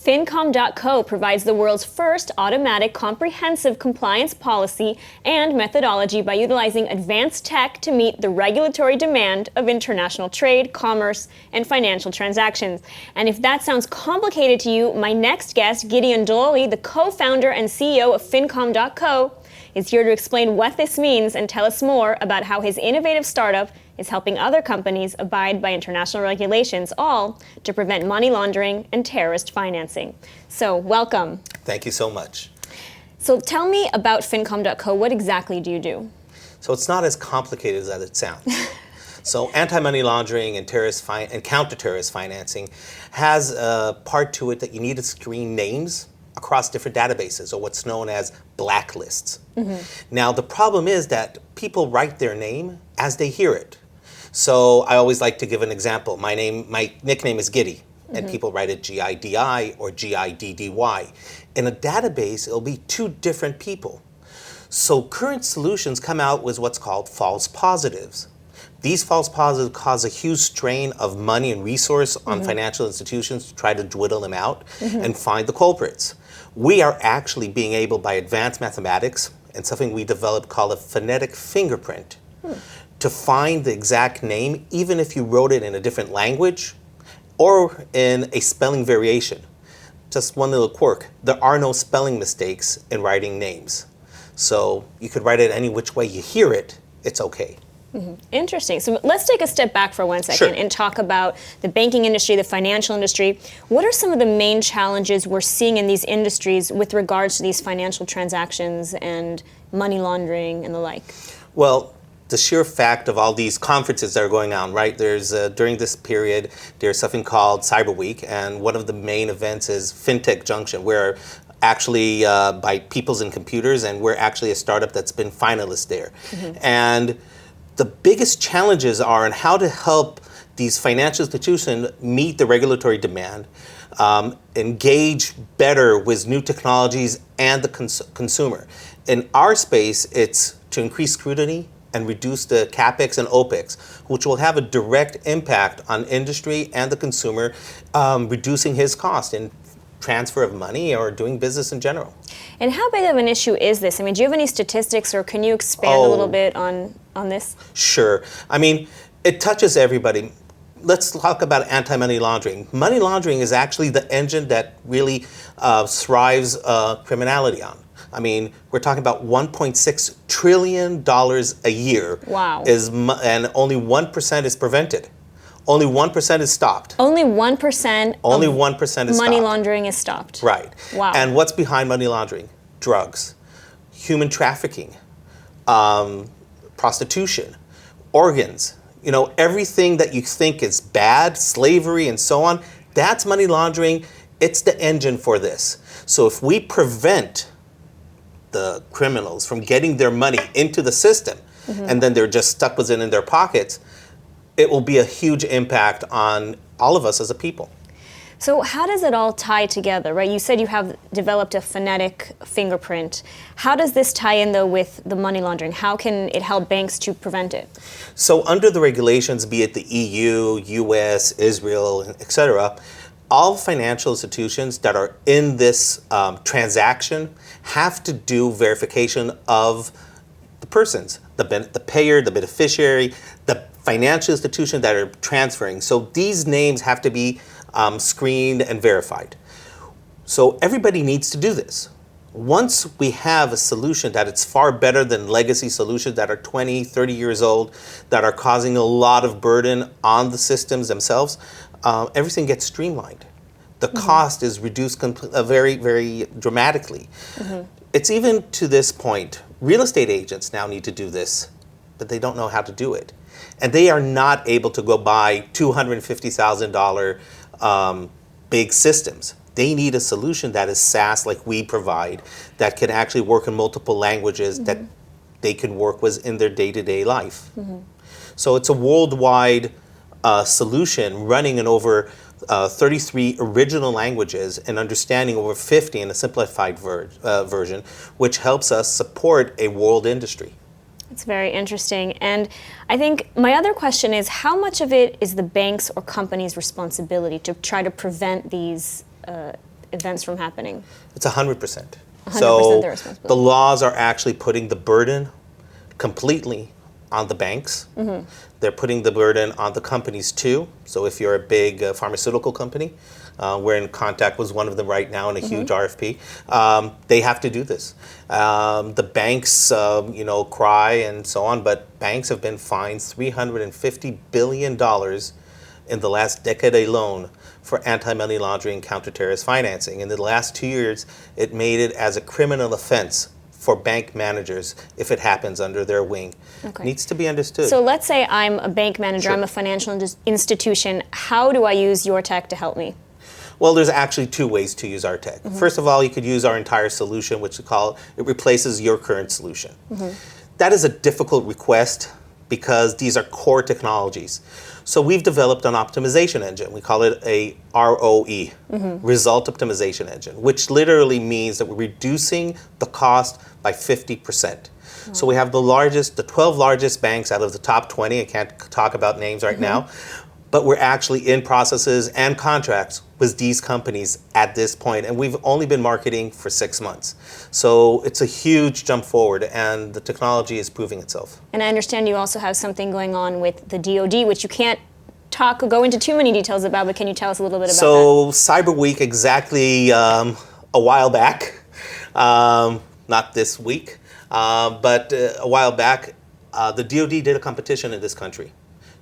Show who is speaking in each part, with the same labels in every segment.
Speaker 1: Fincom.co provides the world's first automatic comprehensive compliance policy and methodology by utilizing advanced tech to meet the regulatory demand of international trade, commerce, and financial transactions. And if that sounds complicated to you, my next guest, Gideon Drori, the co-founder and CEO of Fincom.co, is here to explain what this means and tell us more about how his innovative startup is helping other companies abide by international regulations, all to prevent money laundering and terrorist financing. So, welcome.
Speaker 2: Thank you so much.
Speaker 1: So tell me about Fincom.co. What exactly do you do?
Speaker 2: So it's not as complicated as it sounds. So anti-money laundering and counter-terrorist financing has a part to it that you need to screen names across different databases, or what's known as blacklists. Now, the problem is that people write their name as they hear it. So I always like to give an example. My nickname is Giddy, and people write it G-I-D-I or G-I-D-D-Y. In a database, it'll be two different people. So current solutions come out with what's called false positives. These false positives cause a huge strain of money and resource on financial institutions to try to dwindle them out and find the culprits. We are actually being able, by advanced mathematics and something we developed called a phonetic fingerprint, to find the exact name, even if you wrote it in a different language or in a spelling variation. Just one little quirk, there are no spelling mistakes in writing names. So you could write it any which way you hear it, it's okay.
Speaker 1: Interesting. So let's take a step back for 1 second and talk about the banking industry, the financial industry. What are some of the main challenges we're seeing in these industries with regards to these financial transactions and money laundering and the like?
Speaker 2: Well, the sheer fact of all these conferences that are going on, right? There's during this period, there's something called Cyber Week, and one of the main events is FinTech Junction, where actually by Peoples and Computers, and we're actually a startup that's been finalist there. And the biggest challenges are on how to help these financial institutions meet the regulatory demand, engage better with new technologies and the consumer. In our space, it's to increase scrutiny and reduce the CapEx and OpEx, which will have a direct impact on industry and the consumer, reducing his cost in transfer of money or doing business in general.
Speaker 1: And how big of an issue is this? I mean, do you have any statistics, or can you expand a little bit on this?
Speaker 2: Sure. I mean, it touches everybody. Let's talk about anti-money laundering. Money laundering is actually the engine that really thrives criminality on. I mean, we're talking about $1.6 trillion a year.
Speaker 1: Wow.
Speaker 2: And only 1% is prevented. Only 1% is stopped.
Speaker 1: Only 1%.
Speaker 2: Only 1% is
Speaker 1: money
Speaker 2: stopped.
Speaker 1: laundering is stopped.
Speaker 2: Right.
Speaker 1: Wow.
Speaker 2: And what's behind money laundering? Drugs, human trafficking, prostitution, organs. You know, everything that you think is bad, slavery, and so on. That's money laundering. It's the engine for this. So if we prevent the criminals from getting their money into the system, and then they're just stuck with it in their pockets, it will be a huge impact on all of us as a people.
Speaker 1: So how does it all tie together, right? You said you have developed a phonetic fingerprint. How does this tie in, though, with the money laundering? How can it help banks to prevent it?
Speaker 2: So under the regulations, be it the EU, US, Israel, etc., all financial institutions that are in this transaction have to do verification of the persons, the payer, the beneficiary, the financial institution that are transferring. So these names have to be screened and verified. So everybody needs to do this. Once we have a solution that it's far better than legacy solutions that are 20, 30 years old, that are causing a lot of burden on the systems themselves, everything gets streamlined. The cost is reduced very, very dramatically. It's even to this point, real estate agents now need to do this, but they don't know how to do it. And they are not able to go buy $250,000 big systems. They need a solution that is SaaS, like we provide, that can actually work in multiple languages that they can work with in their day-to-day life. So it's a worldwide solution running in over 33 original languages and understanding over 50 in a simplified version, which helps us support a world industry.
Speaker 1: It's very interesting. And I think my other question is, how much of it is the bank's or company's responsibility to try to prevent these events from happening?
Speaker 2: It's 100%.
Speaker 1: 100% their responsibility.
Speaker 2: The laws are actually putting the burden completely on the banks. They're putting the burden on the companies too. So if you're a big pharmaceutical company, we're in contact with one of them right now in a huge RFP. They have to do this. The banks, cry and so on, but banks have been fined $350 billion in the last decade alone for anti-money laundering and counter-terrorist financing. In the last 2 years, it made it as a criminal offense for bank managers if it happens under their wing.
Speaker 1: Okay.
Speaker 2: Needs to be understood.
Speaker 1: So let's say I'm a bank manager,
Speaker 2: Sure.
Speaker 1: I'm a financial institution. How do I use your tech to help me?
Speaker 2: Well, there's actually two ways to use our tech. First of all, you could use our entire solution, which we call it replaces your current solution. That is a difficult request because these are core technologies. So we've developed an optimization engine. We call it a ROE, result optimization engine, which literally means that we're reducing the cost by 50%. So we have the 12 largest banks out of the top 20. I can't talk about names right now, but we're actually in processes and contracts with these companies at this point, and we've only been marketing for 6 months. So it's a huge jump forward, and the technology is proving itself.
Speaker 1: And I understand you also have something going on with the DoD, which you can't go into too many details about, but can you tell us a little bit about that?
Speaker 2: So Cyber Week, exactly a while back, not this week, but a while back, the DoD did a competition in this country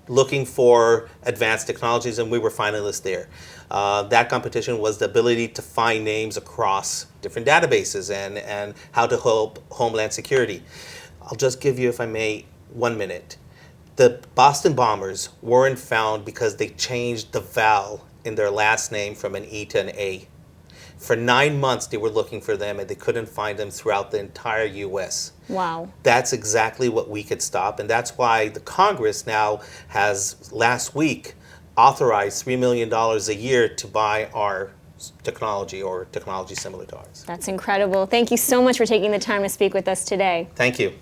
Speaker 2: looking for advanced technologies, and we were finalists there. That competition was the ability to find names across different databases and how to help Homeland Security. I'll just give you, if I may, 1 minute. The Boston bombers weren't found because they changed the vowel in their last name from an E to an A. For 9 months, they were looking for them, and they couldn't find them throughout the entire U.S.
Speaker 1: Wow.
Speaker 2: That's exactly what we could stop, and that's why the Congress now has, last week, authorized $3 million a year to buy our technology or technology similar to ours.
Speaker 1: That's incredible. Thank you so much for taking the time to speak with us today.
Speaker 2: Thank you.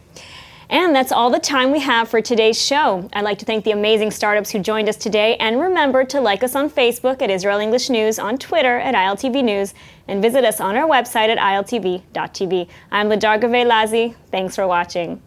Speaker 1: And that's all the time we have for today's show. I'd like to thank the amazing startups who joined us today, and remember to like us on Facebook at Israel English News, on Twitter at ILTV News, and visit us on our website at iltv.tv. I'm Ladar Gaveh-Lazi. Thanks for watching.